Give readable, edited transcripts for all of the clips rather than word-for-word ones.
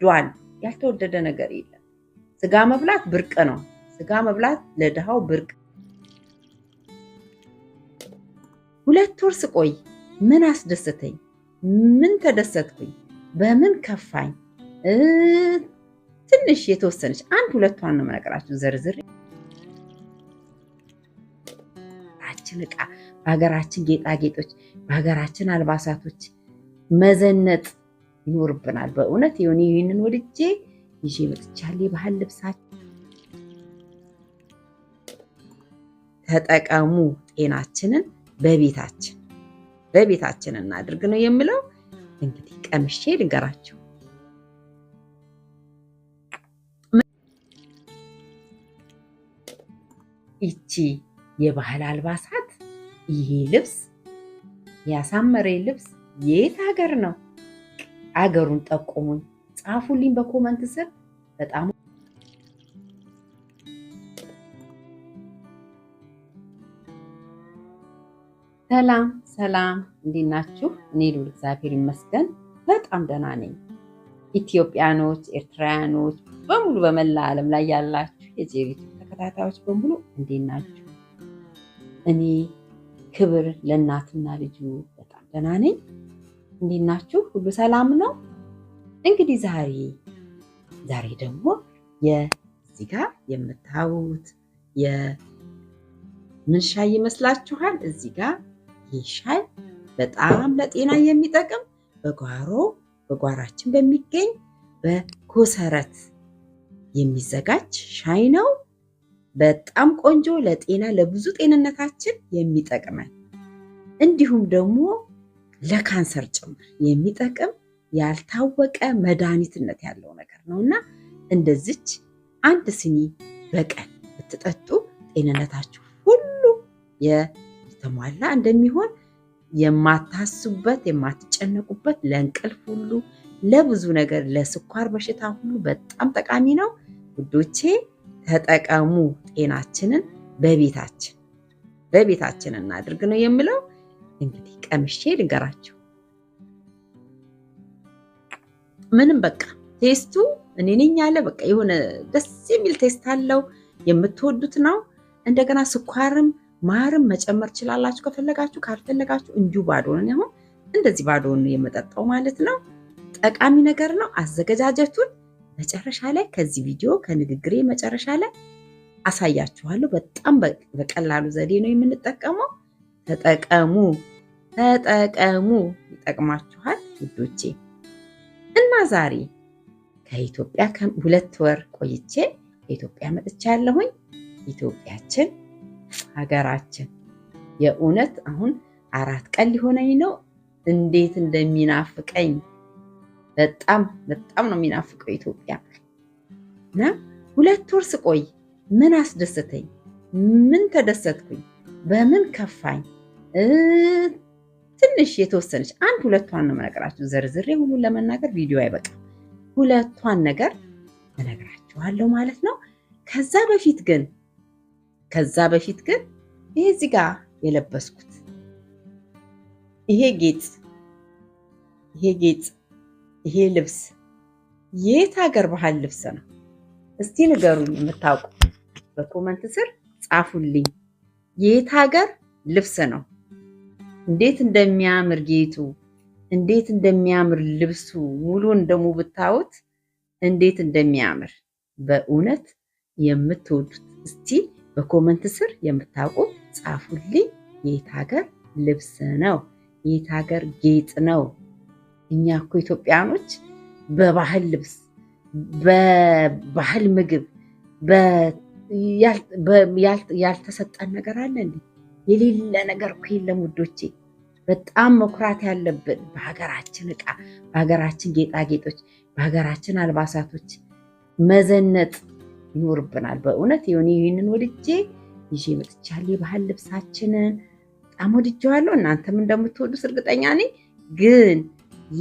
ዷል ያልተወደደ ነገር የለም። ስጋ መብላት ብርቅ ነው። ስጋ መብላት ለድሃው ብርቅ። 2 ወር ስቆይ ምን አስደሰተኝ? ምን ተደሰትኩኝ? በምን ከፋኝ? ትንሽ የተወሰነች 1-2ቷን ነው የምነግራችሁ ዘርዝሬ። በሀገራችን ዕቃ፣ በሀገራችን ጌጣጌጦች፣ በሀገራችን አልባሳቶች መዘነጥ ይኖርብናል። በእውነት ይህንን ወድጄ ይዤ መጥቻለሁ። የባህል ልብሳችን ተጠቀሙ። ጤናችንን በቤታችን እናድርግ ነው የምለው። እንግዲህ ቀምሼ ልንገራችሁ። ይቺ የባህል አልባሳት፣ ይሄ ልብስ፣ ያሳመረ ልብስ የት ሀገር ነው? አገሩን ጠቁሙኝ፣ ጻፉልኝ በኮመንት ስር። በጣም ሰላም፣ እንዴት ናችሁ? እኔ ልዑል እግዚአብሔር ይመስገን በጣም ደህና ነኝ። ኢትዮጵያኖች፣ ኤርትራውያኖች በሙሉ በመላ ዓለም ላይ ያላችሁ የጄሪቱ ተከታታዮች በሙሉ እንዴት ናችሁ? እኔ ክብር ለእናትና ልጁ በጣም ደህና ነኝ። እንዴት ናችሁ? ሁሉ ሰላም ነው? እንግዲህ ዛሬ ደግሞ እዚህ ጋር የምታዩት ምን ሻይ ይመስላችኋል? እዚህ ጋር ይህ ሻይ በጣም ለጤና የሚጠቅም በጓራችን በሚገኝ በኮሰረት የሚዘጋጅ ሻይ ነው። በጣም ቆንጆ፣ ለጤና ለብዙ ጤንነታችን የሚጠቅመን እንዲሁም ደግሞ ለካንሰር ጭምር የሚጠቅም ያልታወቀ መድኃኒትነት ያለው ነገር ነውና እንደዚች 1 ስኒ በቀን ብትጠጡ ጤንነታችሁ ሁሉ የተሟላ እንደሚሆን የማታስቡበት የማትጨነቁበት፣ ለእንቅልፍ ሁሉ ለብዙ ነገር ለስኳር በሽታ ሁሉ በጣም ጠቃሚ ነው። ውዶቼ ተጠቀሙ። ጤናችንን በቤታችን እናድርግ ነው የምለው። እንግዲህ ቀምሼ ልንገራችሁ። ምንም በቃ ቴስቱ እኔ ነኝ ያለ በቃ የሆነ ደስ የሚል ቴስት አለው። የምትወዱት ነው። እንደገና ስኳርም ማርም መጨመር ትችላላችሁ ከፈለጋችሁ። ካልፈለጋችሁ እንዲሁ ባዶውን አሁን እንደዚህ ባዶውን የምጠጣው ማለት ነው። ጠቃሚ ነገር ነው። አዘገጃጀቱን መጨረሻ ላይ ከዚህ ቪዲዮ ከንግግሬ መጨረሻ ላይ አሳያችኋለሁ። በጣም በቀላሉ ዘዴ ነው የምንጠቀመው። ተጠቀሙ፣ ይጠቅማችኋል ውዶቼ። እና ዛሬ ከኢትዮጵያ 2 ወር ቆይቼ ከኢትዮጵያ መጥቻለሁኝ። ኢትዮጵያችን ሀገራችን የእውነት አሁን 4 ቀን ሊሆነኝ ነው። እንዴት እንደሚናፍቀኝ በጣም ነው የሚናፍቀው ኢትዮጵያ። እና 2 ወር ስቆይ ምን አስደሰተኝ? ምን ተደሰትኩኝ? በምን ከፋኝ? ትንሽ የተወሰነች 1-2ቷን ነው የምነግራችሁ። ዘርዝሬ ሁሉን ለመናገር ቪዲዮ አይበቃም። 2ቷን ነገር እነግራችኋለሁ ማለት ነው። ከዛ በፊት ግን ይሄ እዚህ ጋር የለበስኩት ይሄ ጌጥ ይሄ ልብስ የት ሀገር ባህል ልብስ ነው? እስቲ ንገሩኝ። የምታውቁ በኮመንት ስር ጻፉልኝ። የት ሀገር ልብስ ነው? እንዴት እንደሚያምር ጌጡ፣ እንዴት እንደሚያምር ልብሱ፣ ሙሉን ደግሞ ብታዩት እንዴት እንደሚያምር በእውነት የምትወዱት እስቲ በኮመንት ስር የምታውቁ ጻፉልኝ። የት ሀገር ልብስ ነው? የት ሀገር ጌጥ ነው? እኛ እኮ ኢትዮጵያኖች በባህል ልብስ፣ በባህል ምግብ ያልተሰጠን ነገር አለ እንዴ? የሌለ ነገር እኮ የለም ውዶቼ። በጣም መኩራት ያለብን በሀገራችን ዕቃ፣ በሀገራችን ጌጣጌጦች፣ በሀገራችን አልባሳቶች መዘነጥ ይኖርብናል። በእውነት ይህንን ወድጄ ይዤ መጥቻለሁ። የባህል ልብሳችንን በጣም ወድጄዋለሁ። እናንተም እንደምትወዱት እርግጠኛ ነኝ። ግን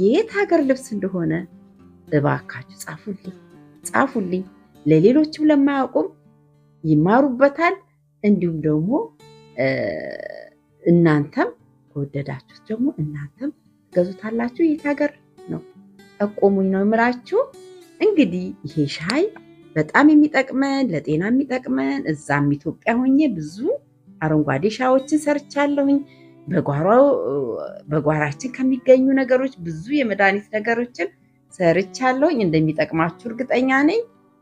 የት ሀገር ልብስ እንደሆነ እባካችሁ ጻፉልኝ። ለሌሎችም ለማያውቁም ይማሩበታል። እንዲሁም ደግሞ እናንተም ከወደዳችሁት ደግሞ እናንተም ገዙታላችሁ። የት ሀገር ነው ጠቆሙኝ ነው የምላችሁ። እንግዲህ ይሄ ሻይ በጣም የሚጠቅመን ለጤና የሚጠቅመን እዛም ኢትዮጵያ ሆኜ ብዙ አረንጓዴ ሻዮችን ሰርቻለሁኝ። በጓራችን ከሚገኙ ነገሮች ብዙ የመድኃኒት ነገሮችን ሰርቻለሁኝ። እንደሚጠቅማችሁ እርግጠኛ ነኝ።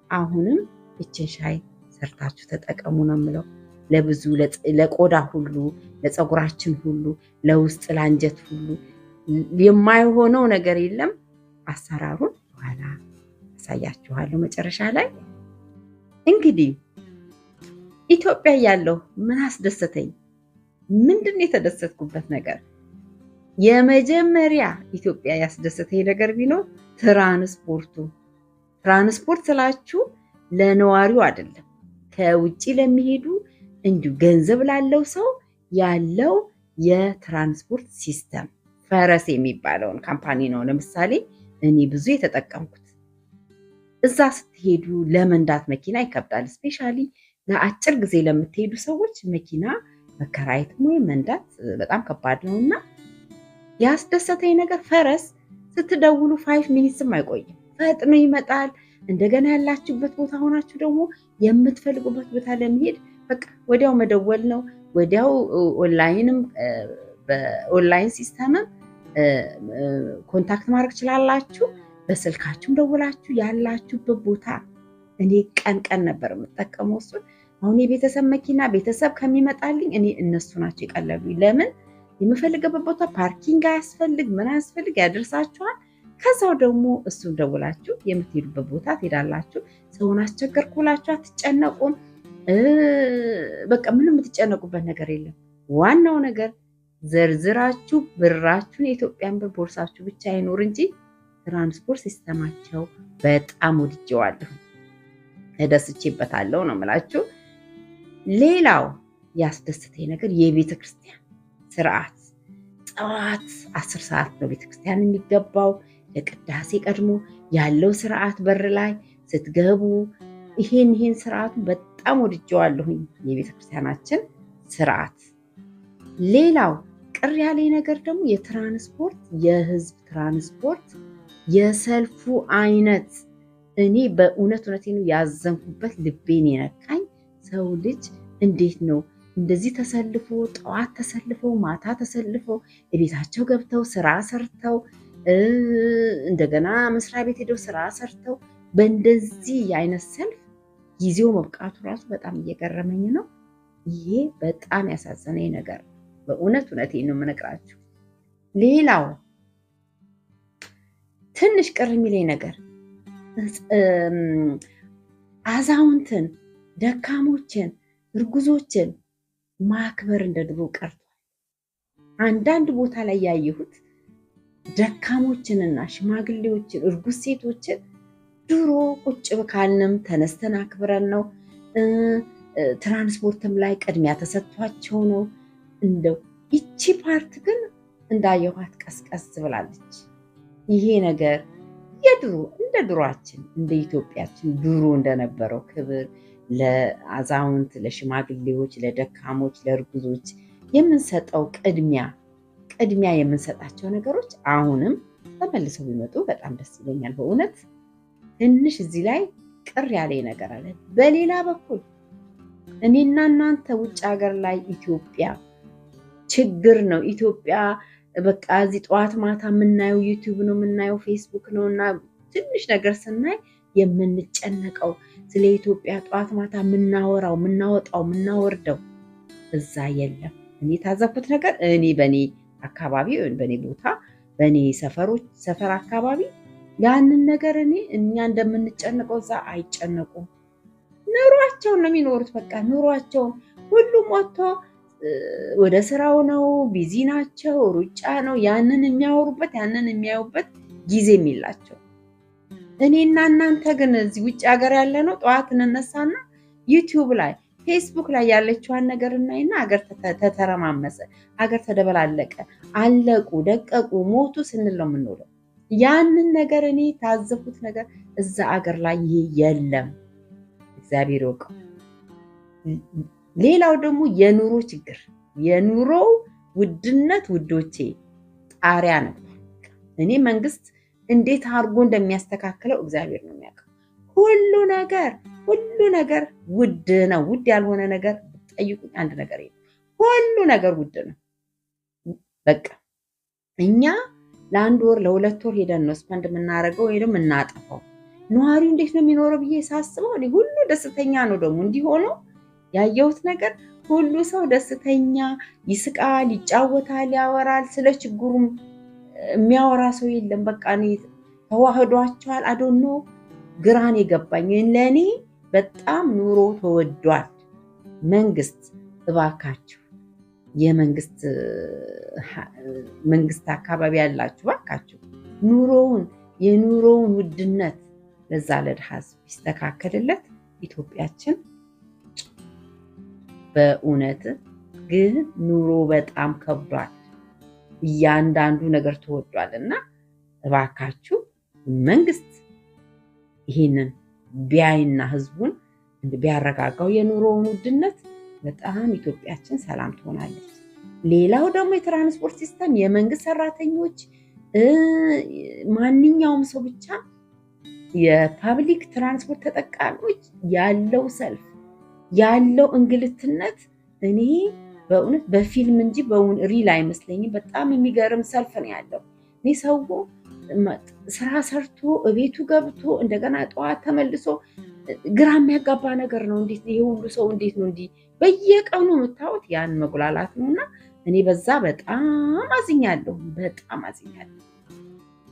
አሁንም እችን ሻይ ሰርታችሁ ተጠቀሙ ነው የምለው። ለብዙ ለቆዳ ሁሉ፣ ለፀጉራችን ሁሉ፣ ለውስጥ ለአንጀት ሁሉ የማይሆነው ነገር የለም። አሰራሩን በኋላ አሳያችኋለሁ መጨረሻ ላይ። እንግዲህ ኢትዮጵያ ያለው ምን አስደሰተኝ? ምንድን ነው የተደሰትኩበት ነገር? የመጀመሪያ ኢትዮጵያ ያስደሰተኝ ነገር ቢኖር ትራንስፖርት ስላችሁ ለነዋሪው አይደለም፣ ከውጭ ለሚሄዱ እንዲሁ ገንዘብ ላለው ሰው ያለው የትራንስፖርት ሲስተም ፈረስ የሚባለውን ካምፓኒ ነው። ለምሳሌ እኔ ብዙ የተጠቀምኩት እዛ ስትሄዱ ለመንዳት መኪና ይከብዳል። ስፔሻሊ ለአጭር ጊዜ ለምትሄዱ ሰዎች መኪና መከራየት ወይም መንዳት በጣም ከባድ ነው እና ያስደሰተኝ ነገር ፈረስ ስትደውሉ 5 ሚኒትስም አይቆይም፣ ፈጥኖ ይመጣል። እንደገና ያላችሁበት ቦታ ሆናችሁ ደግሞ የምትፈልጉበት ቦታ ለመሄድ በቃ ወዲያው መደወል ነው። ወዲያው በኦንላይን ሲስተምም ኮንታክት ማድረግ ትችላላችሁ። በስልካችሁም ደውላችሁ ያላችሁበት ቦታ። እኔ ቀን ነበር የምጠቀመው እሱን። አሁን የቤተሰብ መኪና ቤተሰብ ከሚመጣልኝ እኔ እነሱ ናቸው የቀለሉኝ። ለምን የምፈልገበት ቦታ ፓርኪንግ አያስፈልግ ምን አያስፈልግ ያደርሳችኋል። ከዛው ደግሞ እሱን ደውላችሁ የምትሄዱበት ቦታ ትሄዳላችሁ። ሰውን አስቸገርኩላችሁ አትጨነቁም። በቃ ምንም የምትጨነቁበት ነገር የለም። ዋናው ነገር ዘርዝራችሁ ብራችሁን የኢትዮጵያን ብር ቦርሳችሁ ብቻ አይኖር እንጂ ትራንስፖርት ሲስተማቸው በጣም ወድጄዋለሁ፣ ተደስቼበታለሁ ነው የምላችሁ። ሌላው ያስደስተኝ ነገር የቤተ ክርስቲያን ስርዓት። ጠዋት 10 ሰዓት ነው ቤተክርስቲያን የሚገባው። ለቅዳሴ ቀድሞ ያለው ስርዓት በር ላይ ስትገቡ ይሄን ስርዓቱ በጣም ወድጄዋለሁኝ፣ የቤተክርስቲያናችን ስርዓት። ሌላው ቅር ያለኝ ነገር ደግሞ የህዝብ ትራንስፖርት የሰልፉ አይነት። እኔ እውነቴን ያዘንኩበት፣ ልቤን የነካኝ ሰው ልጅ እንዴት ነው እንደዚህ ተሰልፎ ጠዋት ተሰልፈው ማታ ተሰልፈው ቤታቸው ገብተው ስራ ሰርተው እንደገና መስሪያ ቤት ሄደው ስራ ሰርተው በእንደዚህ አይነት ሰልፍ ጊዜው መብቃቱ ራሱ በጣም እየገረመኝ ነው። ይሄ በጣም ያሳዘነኝ ነገር እውነቴን ነው የምነግራችሁ። ሌላው ትንሽ ቅር የሚለኝ ነገር አዛውንትን፣ ደካሞችን፣ እርጉዞችን ማክበር እንደ ድሮ ቀርቷል። አንዳንድ ቦታ ላይ ያየሁት ደካሞችንና ሽማግሌዎችን፣ እርጉዝ ሴቶችን ድሮ ቁጭ ብካልንም ተነስተን አክብረን ነው። ትራንስፖርትም ላይ ቅድሚያ ተሰጥቷቸው ነው። እንደው ይቺ ፓርት ግን እንዳየኋት ቀስቀስ ብላለች። ይሄ ነገር እንደ ድሯችን እንደ ኢትዮጵያችን ድሮ እንደነበረው ክብር ለአዛውንት፣ ለሽማግሌዎች፣ ለደካሞች፣ ለእርጉዞች የምንሰጠው ቅድሚያ የምንሰጣቸው ነገሮች አሁንም ተመልሰው ቢመጡ በጣም ደስ ይለኛል። በእውነት ትንሽ እዚህ ላይ ቅር ያለኝ ነገር አለ። በሌላ በኩል እኔና እናንተ ውጭ ሀገር ላይ ኢትዮጵያ ችግር ነው። ኢትዮጵያ በቃ እዚህ ጠዋት ማታ የምናየው ዩቲዩብ ነው የምናየው ፌስቡክ ነው እና ትንሽ ነገር ስናይ የምንጨነቀው ስለ ኢትዮጵያ ጠዋት ማታ የምናወራው የምናወጣው የምናወርደው እዛ የለም። እኔ የታዘብኩት ነገር በእኔ አካባቢ ወይም በእኔ ቦታ በእኔ ሰፈር አካባቢ ያንን ነገር እኛ እንደምንጨነቀው እዛ አይጨነቁም። ኑሯቸውን ነው የሚኖሩት። በቃ ኑሯቸውን ሁሉም ወጥቶ ወደ ስራው ነው፣ ቢዚ ናቸው፣ ሩጫ ነው። ያንን የሚያወሩበት ያንን የሚያዩበት ጊዜ የሚላቸው። እኔና እናንተ ግን እዚህ ውጭ ሀገር ያለ ነው ጠዋት እንነሳና ዩቲዩብ ላይ ፌስቡክ ላይ ያለችዋን ነገር እናይና አገር ተተረማመሰ፣ አገር ተደበላለቀ፣ አለቁ፣ ደቀቁ፣ ሞቱ ስንል ነው የምንውለው። ያንን ነገር እኔ ታዘብኩት ነገር እዛ አገር ላይ ይሄ የለም። እግዚአብሔር ይወቀው። ሌላው ደግሞ የኑሮ ችግር፣ የኑሮ ውድነት ውዶቼ ጣሪያ ነበር። እኔ መንግስት እንዴት አድርጎ እንደሚያስተካክለው እግዚአብሔር ነው የሚያውቀው። ሁሉ ነገር ውድ ነው። ውድ ያልሆነ ነገር ጠይቁኝ አንድ ነገር የለም። ሁሉ ነገር ውድ ነው። በቃ እኛ ለአንድ ወር ለሁለት ወር ሄደን ነው ስፐንድ የምናደርገው ወይ ደግሞ እናጠፋው። ነዋሪው እንዴት ነው የሚኖረው ብዬ ሳስበው እኔ ሁሉ ደስተኛ ነው። ደግሞ እንዲሆነው ያየሁት ነገር ሁሉ ሰው ደስተኛ፣ ይስቃል፣ ይጫወታል፣ ያወራል። ስለ ችግሩም የሚያወራ ሰው የለም። በቃ እኔ ተዋህዷቸዋል። አዶኖ ግራን የገባኝ ለእኔ በጣም ኑሮ ተወዷል። መንግስት እባካችሁ መንግስት አካባቢ ያላችሁ እባካችሁ የኑሮውን ውድነት ለዛ ለድሃ ህዝብ ቢስተካከልለት ኢትዮጵያችን በእውነት ግን ኑሮ በጣም ከብዷል። እያንዳንዱ ነገር ተወዷል እና እባካችሁ መንግስት ይህንን ቢያይና ህዝቡን ቢያረጋጋው የኑሮውን ውድነት በጣም ኢትዮጵያችን ሰላም ትሆናለች። ሌላው ደግሞ የትራንስፖርት ሲስተም የመንግስት ሰራተኞች ማንኛውም ሰው ብቻ የፓብሊክ ትራንስፖርት ተጠቃሚዎች ያለው ሰልፍ ያለው እንግልትነት እኔ በእውነት በፊልም እንጂ ሪል አይመስለኝም። በጣም የሚገርም ሰልፍ ነው ያለው። እኔ ሰው ስራ ሰርቶ እቤቱ ገብቶ እንደገና ጠዋት ተመልሶ ግራ የሚያጋባ ነገር ነው። እንዴት ይሄ ሁሉ ሰው እንዴት ነው እንዲህ በየቀኑ የምታዩት ያን መጉላላት ነውና እኔ በዛ በጣም አዝኛለሁ።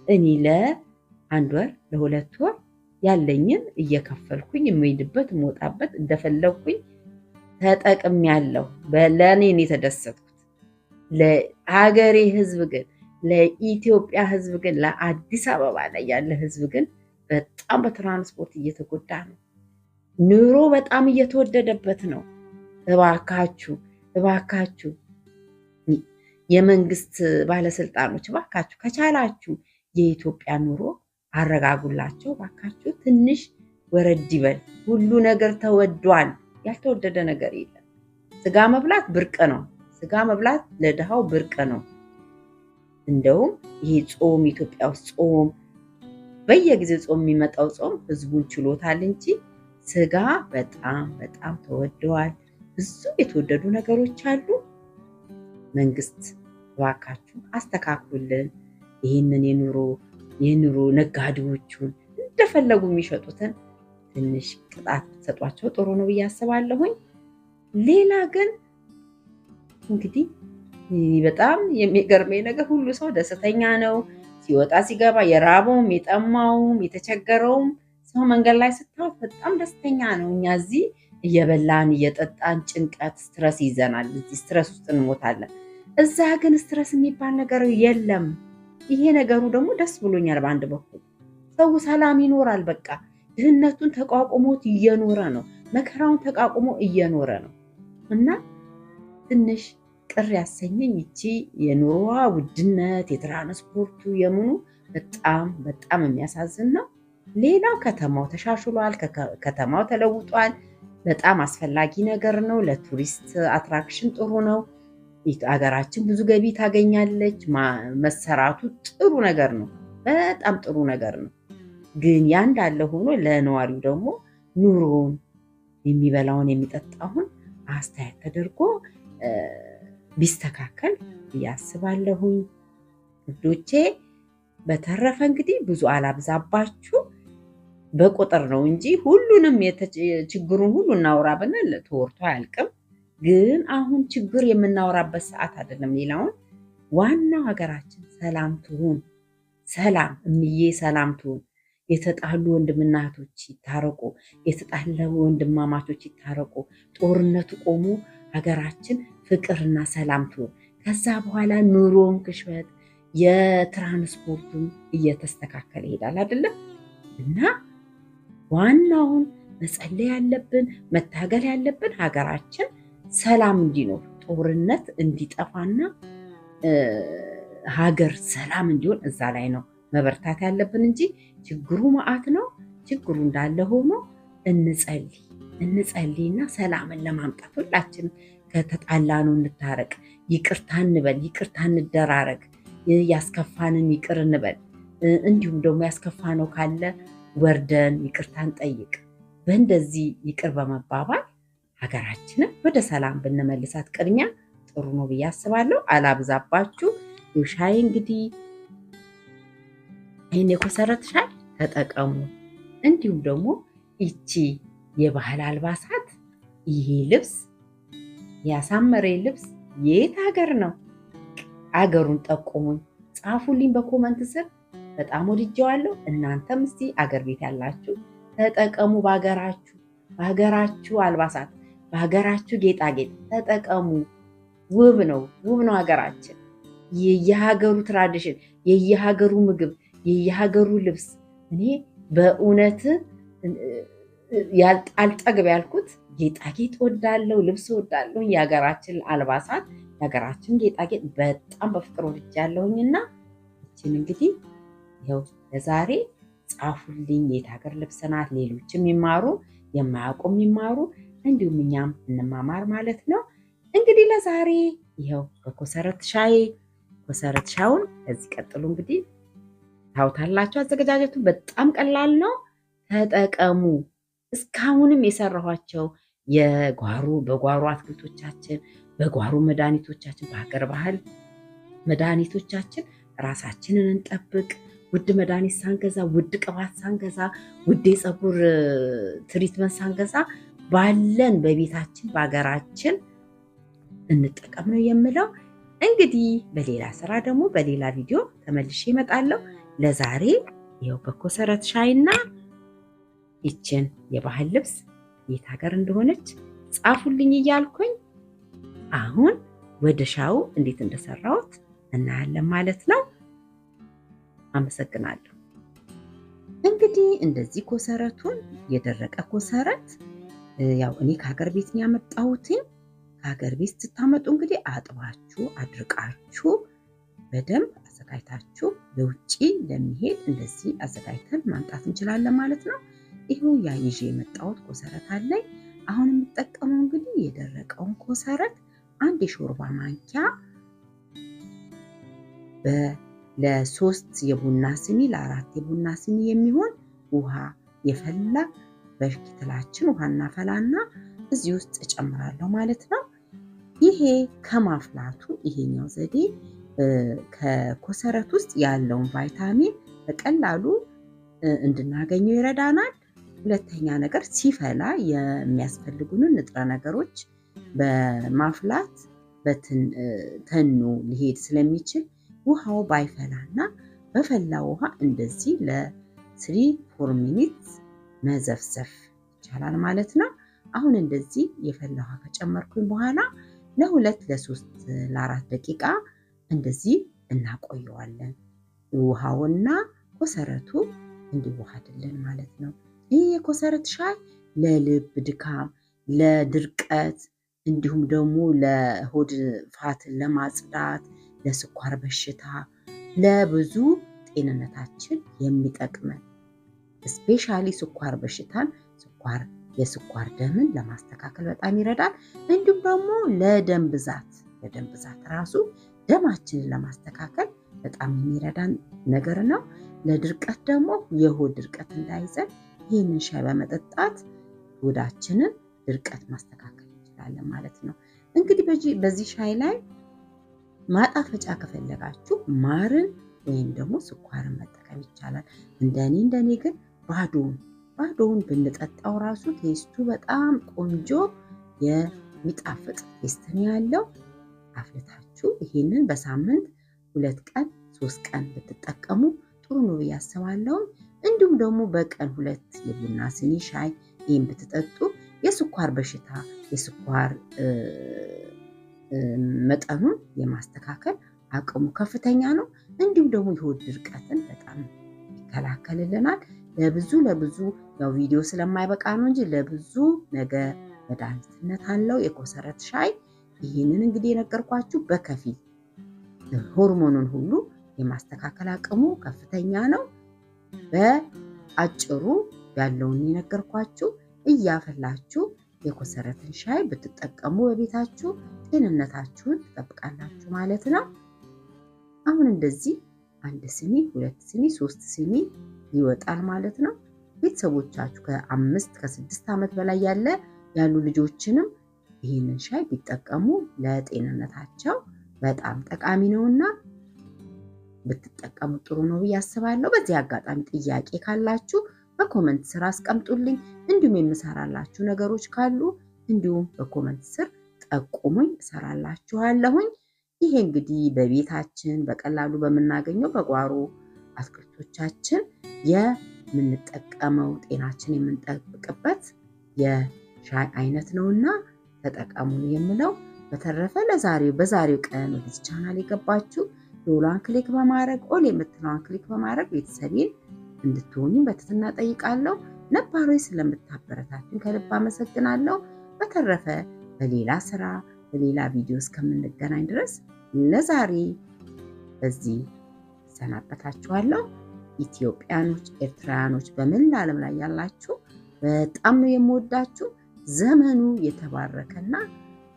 እኔ ለአንድ ወር ለሁለት ወር ያለኝን እየከፈልኩኝ የምሄድበት የምወጣበት እንደፈለግኩኝ ተጠቅሜያለሁ። ለእኔ የተደሰትኩት። ለሀገሬ ህዝብ ግን ለኢትዮጵያ ህዝብ ግን ለአዲስ አበባ ላይ ያለ ህዝብ ግን በጣም በትራንስፖርት እየተጎዳ ነው። ኑሮ በጣም እየተወደደበት ነው። እባካችሁ የመንግስት ባለስልጣኖች እባካችሁ ከቻላችሁ የኢትዮጵያ ኑሮ አረጋጉላቸው። እባካችሁ ትንሽ ወረድ ይበል። ሁሉ ነገር ተወዷል። ያልተወደደ ነገር የለም። ስጋ መብላት ብርቅ ነው። ስጋ መብላት ለድሃው ብርቅ ነው። እንደውም ይሄ ጾም ኢትዮጵያ ውስጥ ጾም በየጊዜው ጾም የሚመጣው ጾም ህዝቡን ችሎታል እንጂ ስጋ በጣም ተወደዋል። ብዙ የተወደዱ ነገሮች አሉ። መንግስት እባካችሁ አስተካክሉልን። ይህንን የኑሮ ነጋዴዎቹን እንደፈለጉ የሚሸጡትን ትንሽ ቅጣት ሰጧቸው ጥሩ ነው ብዬ አስባለሁኝ። ሌላ ግን እንግዲህ በጣም የሚገርመኝ ነገር ሁሉ ሰው ደስተኛ ነው። ሲወጣ ሲገባ የራበውም የጠማውም የተቸገረውም ሰው መንገድ ላይ ስታዩት በጣም ደስተኛ ነው። እኛ እዚህ እየበላን እየጠጣን ጭንቀት ስትረስ ይዘናል። እዚህ ስትረስ ውስጥ እንሞታለን። እዛ ግን ስትረስ የሚባል ነገር የለም። ይሄ ነገሩ ደግሞ ደስ ብሎኛል። በአንድ በኩል ሰው ሰላም ይኖራል። በቃ ድህነቱን ተቋቁሞት እየኖረ ነው። መከራውን ተቋቁሞ እየኖረ ነው እና ትንሽ ቅር ያሰኘኝ ይቺ የኑሮዋ ውድነት የትራንስፖርቱ የምኑ በጣም የሚያሳዝን ነው። ሌላው ከተማው ተሻሽሏል። ከተማው ተለውጧል። በጣም አስፈላጊ ነገር ነው። ለቱሪስት አትራክሽን ጥሩ ነው። ሀገራችን ብዙ ገቢ ታገኛለች። መሰራቱ ጥሩ ነገር ነው። በጣም ጥሩ ነገር ነው። ግን ያ እንዳለ ሆኖ ለነዋሪው ደግሞ ኑሮውን የሚበላውን የሚጠጣውን አስተያየት ተደርጎ ቢስተካከል እያስባለሁኝ ውዶቼ። በተረፈ እንግዲህ ብዙ አላብዛባችሁ፣ በቁጥር ነው እንጂ ሁሉንም ችግሩን ሁሉ እናውራ ብንል ተወርቶ አያልቅም። ግን አሁን ችግር የምናወራበት ሰዓት አይደለም። ሌላውን ዋናው ሀገራችን ሰላም ትሁን። ሰላም እምዬ ሰላም ትሁን። የተጣሉ ወንድምና እህቶች ይታረቁ። የተጣሉ ወንድማማቾች ይታረቁ። ጦርነቱ ቆሞ ሀገራችን ፍቅርና ሰላም ትሁን። ከዛ በኋላ ኑሮን ክሽበት የትራንስፖርቱን እየተስተካከለ ይሄዳል አይደለም እና ዋናውን መጸለይ ያለብን መታገል ያለብን ሀገራችን ሰላም እንዲኖር ጦርነት እንዲጠፋና ሀገር ሰላም እንዲሆን እዛ ላይ ነው መበርታት ያለብን እንጂ ችግሩ መዓት ነው። ችግሩ እንዳለ ሆኖ እንጸልይና ሰላምን ለማምጣት ሁላችን ከተጣላነው እንታረቅ፣ ይቅርታ እንበል፣ ይቅርታ እንደራረግ፣ ያስከፋንን ይቅር እንበል። እንዲሁም ደግሞ ያስከፋ ነው ካለ ወርደን ይቅርታን ጠይቅ። በእንደዚህ ይቅር በመባባል ሀገራችንን ወደ ሰላም ብንመልሳት ቅድሚያ ጥሩ ነው ብዬ አስባለሁ። አላብዛባችሁ። ሻይ እንግዲህ ይህን የኮሰረት ሻይ ተጠቀሙ። እንዲሁም ደግሞ ይቺ የባህል አልባሳት፣ ይሄ ልብስ ያሳመረ ልብስ የት ሀገር ነው? አገሩን ጠቁሙኝ፣ ጻፉልኝ በኮመንት ስር። በጣም ወድጀዋለሁ። እናንተም እስቲ አገር ቤት ያላችሁ ተጠቀሙ። በሀገራችሁ አልባሳት፣ በሀገራችሁ ጌጣጌጥ ተጠቀሙ። ውብ ነው ሀገራችን። የየሀገሩ ትራዲሽን፣ የየሀገሩ ምግብ፣ የየሀገሩ ልብስ። እኔ በእውነት አልጠግብ ያልኩት ጌጣጌጥ ወዳለው፣ ልብስ ወዳለሁ። የሀገራችን አልባሳት፣ የሀገራችን ጌጣጌጥ በጣም በፍቅር ወድጃለሁኝና እችን እንግዲህ ይኸው ለዛሬ ጻፉልኝ። የት ሀገር ልብስ ናት? ሌሎችም ይማሩ፣ የማያውቁ ይማሩ፣ እንዲሁም እኛም እንማማር ማለት ነው። እንግዲህ ለዛሬ ይኸው በኮሰረት ሻዩን ከዚህ ቀጥሎ እንግዲህ ታውታላችሁ። አዘገጃጀቱ በጣም ቀላል ነው። ተጠቀሙ። እስካሁንም የሰራኋቸው በጓሮ አትክልቶቻችን፣ በጓሮ መድኃኒቶቻችን፣ በሀገር ባህል መድኃኒቶቻችን ራሳችንን እንጠብቅ። ውድ መድኃኒት ሳንገዛ፣ ውድ ቅባት ሳንገዛ፣ ውድ የፀጉር ትሪትመንት ሳንገዛ ባለን በቤታችን በሀገራችን እንጠቀም ነው የምለው። እንግዲህ በሌላ ስራ ደግሞ በሌላ ቪዲዮ ተመልሼ እመጣለሁ። ለዛሬ ይኸው በኮሰረት ሻይና ይችን የባህል ልብስ የት ሀገር እንደሆነች ጻፉልኝ እያልኩኝ አሁን ወደ ሻዩ እንዴት እንደሰራሁት እናያለን ማለት ነው። አመሰግናለሁ። እንግዲህ እንደዚህ ኮሰረቱን የደረቀ ኮሰረት ያው እኔ ከሀገር ቤት ነው ያመጣሁት። ከሀገር ቤት ስታመጡ እንግዲህ አጥባችሁ አድርቃችሁ በደንብ አዘጋጅታችሁ ለውጪ ለሚሄድ እንደዚህ አዘጋጅተን ማምጣት እንችላለን ማለት ነው። ይሄው ያ ይዤ የመጣሁት ኮሰረት አለኝ። አሁን የምጠቀመው እንግዲህ የደረቀውን ኮሰረት አንድ የሾርባ ማንኪያ ለ3 የቡና ስኒ ለ4 የቡና ስኒ የሚሆን ውሃ የፈላ በሽክትላችን ውሃ እናፈላና እዚህ ውስጥ እጨምራለሁ ማለት ነው። ይሄ ከማፍላቱ ይሄኛው ዘዴ ከኮሰረት ውስጥ ያለውን ቫይታሚን በቀላሉ እንድናገኘው ይረዳናል። ሁለተኛ ነገር ሲፈላ የሚያስፈልጉንን ንጥረ ነገሮች በማፍላት ተኖ ሊሄድ ስለሚችል ውሃው ባይፈላና በፈላ ውሃ እንደዚህ ለ3-4 ሚኒት መዘፍዘፍ ይቻላል ማለት ነው። አሁን እንደዚህ የፈላ ውሃ ከጨመርኩኝ በኋላ ለ2 ለ3 ለ4 ደቂቃ እንደዚህ እናቆየዋለን። ውሃውና ኮሰረቱ እንዲዋሃድልን ማለት ነው። ይህ የኮሰረት ሻይ ለልብ ድካም፣ ለድርቀት እንዲሁም ደግሞ ለሆድ ፋትን ለማጽዳት፣ ለስኳር በሽታ፣ ለብዙ ጤንነታችን የሚጠቅመን ስፔሻሊ ስኳር በሽታን የስኳር ደምን ለማስተካከል በጣም ይረዳል። እንዲሁም ደግሞ ለደም ብዛት ራሱ ደማችንን ለማስተካከል በጣም የሚረዳን ነገር ነው። ለድርቀት ደግሞ የሆድ ድርቀት እንዳይዘን ይህንን ሻይ በመጠጣት ሆዳችንን ድርቀት ማስተካከል እንችላለን ማለት ነው። እንግዲህ በዚህ ሻይ ላይ ማጣፈጫ ከፈለጋችሁ ማርን ወይም ደግሞ ስኳርን መጠቀም ይቻላል። እንደኔ ግን ባዶውን ብንጠጣው ራሱ ቴስቱ በጣም ቆንጆ የሚጣፍጥ ቴስት ነው ያለው። አፍልታችሁ ይሄንን በሳምንት 2 ቀን 3 ቀን ብትጠቀሙ ጥሩ ነው ብዬ አስባለሁ። እንዲሁም ደግሞ በቀን 2 የቡና ስኒ ሻይ ይህን ብትጠጡ የስኳር በሽታ የስኳር መጠኑን የማስተካከል አቅሙ ከፍተኛ ነው። እንዲሁም ደግሞ የሆድ ድርቀትን በጣም ይከላከልልናል። ለብዙ ያው ቪዲዮ ስለማይበቃ ነው እንጂ ለብዙ ነገር መድኃኒትነት አለው የኮሰረት ሻይ። ይህንን እንግዲህ የነገርኳችሁ በከፊል ሆርሞኑን ሁሉ የማስተካከል አቅሙ ከፍተኛ ነው። በአጭሩ ያለውን የነገርኳችሁ እያፈላችሁ የኮሰረትን ሻይ ብትጠቀሙ በቤታችሁ ጤንነታችሁን ትጠብቃላችሁ ማለት ነው። አሁን እንደዚህ 1 ሲኒ፣ 2 ሲኒ፣ 3 ሲኒ ይወጣል ማለት ነው። ቤተሰቦቻችሁ ከ5 ከ6 ዓመት በላይ ያሉ ልጆችንም ይህንን ሻይ ቢጠቀሙ ለጤንነታቸው በጣም ጠቃሚ ነውና ብትጠቀሙ ጥሩ ነው ብዬ አስባለሁ። በዚህ አጋጣሚ ጥያቄ ካላችሁ በኮመንት ስር አስቀምጡልኝ። እንዲሁም የምሰራላችሁ ነገሮች ካሉ እንዲሁም በኮመንት ስር ጠቁሙኝ፣ እሰራላችኋለሁኝ። ይሄ እንግዲህ በቤታችን በቀላሉ በምናገኘው በጓሮ አትክልቶቻችን የምንጠቀመው ጤናችን የምንጠብቅበት የሻይ አይነት ነውና ተጠቀሙ የምለው። በተረፈ በዛሬው ቀን ወደ ቻናል የገባችሁ ዶላን ክሊክ በማድረግ ኦል የምትለዋን ክሊክ በማድረግ ቤተሰቤን እንድትሆኑ በትህትና ጠይቃለሁ። ነባሮች ስለምታበረታቱኝ ከልብ አመሰግናለሁ። በተረፈ በሌላ ስራ በሌላ ቪዲዮ እስከምንገናኝ ድረስ ለዛሬ በዚህ ሰናበታችኋለሁ። ኢትዮጵያኖች፣ ኤርትራውያኖች በመላ ዓለም ላይ ያላችሁ በጣም ነው የምወዳችሁ። ዘመኑ የተባረከና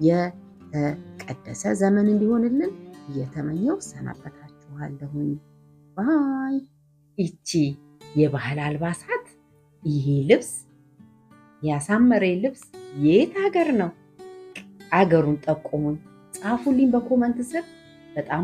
የተቀደሰ ዘመን እንዲሆንልን እየተመኘው ሰናበታችኋለሁኝ። ባይ። ይቺ የባህል አልባሳት ይሄ ልብስ ያሳመረ ልብስ የት ሀገር ነው? አገሩን ጠቁሙኝ፣ ጻፉልኝ በኮመንት ስር። በጣም